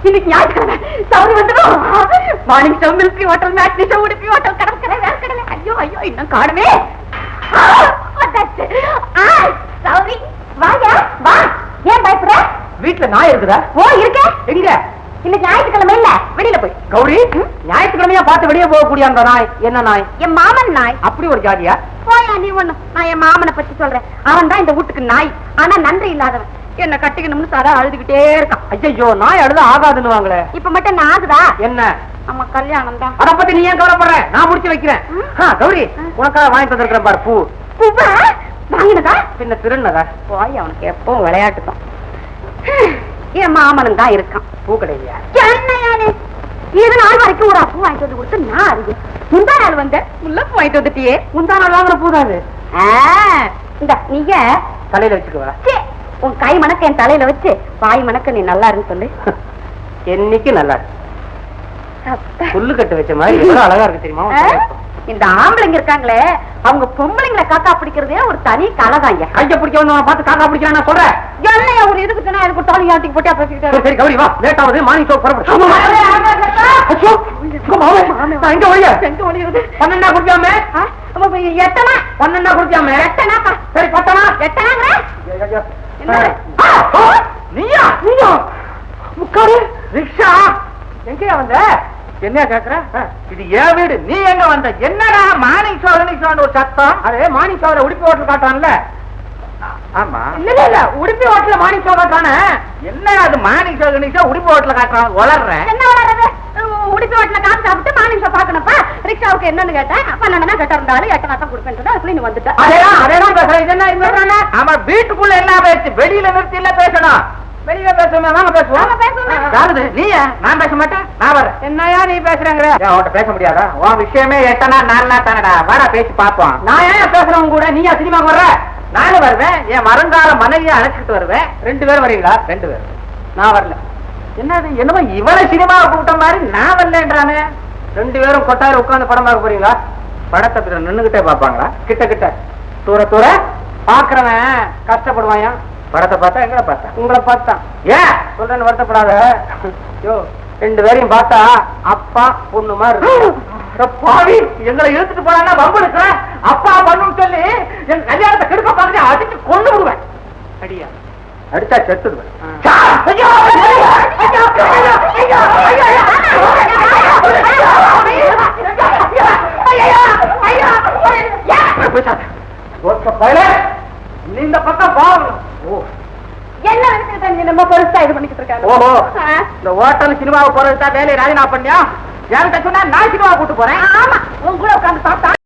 இன்னைக்கு ஞாயிற்றுக்கிழமை சௌரி வந்துடும். Morning show, milky hotel, matinee show, Udupi hotel, கடற்கரை, வேர்க்கடலை. ஐயோ ஐயோ, இன்னும் காணுமே. சௌரி வாயா வா. ஏன் பயப்படுற? வீட்டுல நாய் இருக்குதா? ஓ இருக்க. எங்க? இன்னைக்கு ஞாயிற்றுக்கிழமை இல்ல, வெளியில போய். கௌரி, ஞாயிற்றுக்கிழமையா பார்த்து வெளியே போகக்கூடிய அந்த நாய் என்ன நாய்? என் மாமன் நாய். அப்படி ஒரு ஜாதியா? போயா நீ ஒண்ணு. நான் என் மாமனை பத்தி சொல்றேன். அவன் தான் இந்த வீட்டுக்கு நாய். ஆனா நன்றி இல்லாதவன். என்ன கட்டிக்கணும்னு சாரா அழுதுகிட்டே இருக்கான். ஐயோ, நாய் அழுத ஆகாதுன்னு வாங்களே. இப்ப மட்டும் நான் ஆகுதா? என்ன? நம்ம கல்யாணம் தான். அத பத்தி நீ ஏன் கவலைப்படுற? நான் முடிச்சு வைக்கிறேன். கௌரி, உனக்காக வாங்கி தந்திருக்கிறேன் பாரு பூ. பூவா வாங்கினதா? பின்ன திருநதா? போய் அவனுக்கு எப்பவும் விளையாட்டு தான். என் மாமனும் தான் இருக்கான். பூ கிடையா? என்னையானே இது நாள் வரைக்கும் ஒரு பூ வாங்கிட்டு வந்து கொடுத்து நான் அறிவு. முந்தா நாள் வந்த முல்லைப்பூ வாங்கிட்டு வந்துட்டியே. முந்தா நாள் வாங்குற பூ தான் அது. இந்த நீங்க தலையில வச்சுக்குவா. உன் கை மணக்க என் தலையில வச்சு வாய் மணக்க நீ நல்லா இருந்து சொல்லு. என்னைக்கு நல்லா புல்லு கட்டு வச்ச மாதிரி எவ்வளவு அழகா இருக்கு தெரியுமா? இந்த ஆம்பளைங்க இருக்காங்களே, அவங்க பொம்பளைங்களை காக்கா பிடிக்கிறதே ஒரு தனி கலைதாங்க. கைய பிடிக்க வந்து பார்த்து காக்கா பிடிக்கிறான் நான் சொல்றேன். என்னையா ஒரு இதுக்கு சொன்னா அதுக்கு ஒரு தாலி ஆட்டிக்கு போட்டு பேசிக்கிட்டாரு. சரி கௌரி வா, லேட் ஆகுது. மார்னிங் ஷோ புறப்படு. எங்க ஒழிய எங்க ஒழியுது? 12 குடிக்காம எட்டனா 12 குடிக்காம எட்டனாப்பா. சரி 10 எட்டனாங்க. நீயா நீயா முக்காரு ரிக்ஷா எங்கயா வந்த? என்ன கேக்குற? இது ஏன் வீடு, நீ எங்க வந்த? என்னடா மார்னிங் ஷோ ஒரு சத்தம்? அதே மார்னிங் ஷோல உடுப்பி ஹோட்டல் காட்டான்ல. ஆமா, இல்ல இல்ல உடுப்பி ஹோட்டல்ல மார்னிங் ஷோ காட்டானே. என்ன அது மார்னிங் ஷோ உடுப்பி ஹோட்டல்ல காட்டுறான்? வளர்றேன். என்ன வளர்றது? உடுப்பி ஹோட்டல்ல காசு சாப்பிட்டு மார்னிங் ஷோ பாக்கணும்ப்பா. ரிக்ஷாவுக்கு என்னன்னு கேட்டேன். அப்ப நான் கேட்ட இருந்தாலும் 8 தான் கொடுப்பேன். அதுக்குள்ள நீ வந்துட்ட. அதேதான் பேசுறேன். இது என்ன இது? ஆமா, வீட்டுக்குள்ள எல்லாம் பேச்சு, வெளியில நிறுத்தி இல்ல பேசணும். வெளியில பேசுவோம், வாங்க பேசுவோம். நீயா? நான் பேச மாட்டேன், நான் வரேன். என்னையா நீ பேசுறேங்கிற? அவன்கிட்ட பேச முடியாதா? உன் விஷயமே 8 நாள் தானடா. வாடா பேசி பாப்போம். நான் ஏன் பேசுறவங்க கூட நீயா சினிமாக்கு வர்ற? நானும் வருவேன், என் வருங்கால மனைவியை அழைச்சிட்டு வருவேன். 2 பேரும் வரீங்களா? 2 பேரும். நான் வரல. என்னது என்னமோ இவளை சினிமாவை கூப்பிட்ட மாதிரி நான் வரலன்றானே. 2 பேரும் கொட்டாயிரம் உட்கார்ந்து படம் பார்க்க போறீங்களா? படத்தை நின்னுகிட்டே பாப்பாங்களா? கிட்ட கிட்ட தூர தூர பாக்குறவன் கஷ்டப்படுவாயா? படத்தை பார்த்தா எங்களை பார்த்தா உங்களை பார்த்தா ஏன் சொல்றேன்னு வருத்தப்படாத. யோ, 2 பேரையும் பார்த்தா அப்பா பொண்ணு மாதிரி பாவி. எங்களை இழுத்துட்டு போனா வம்பு இருக்கிற அப்பா பண்ணுன்னு சொல்லி என் கல்யாணத்தை கெடுக்க பார்த்து அடிச்சு கொண்டு விடுவேன். அடியா அடிச்சா செத்துடுவேன். இந்த பக்கம் பாவம். என்ன நினைச்சிட்டு நம்ம பெருசா இது பண்ணிக்கிட்டு இருக்காங்க. ஓஹோ, இந்த ஹோட்டல் சினிமாவை போறதுதான் வேலையை ராஜினா பண்ணியா? யார்கிட்ட சொன்னா நான் சினிமா கூட்டு போறேன். ஆமா, உங்க கூட உட்காந்து சாப்பிட்டா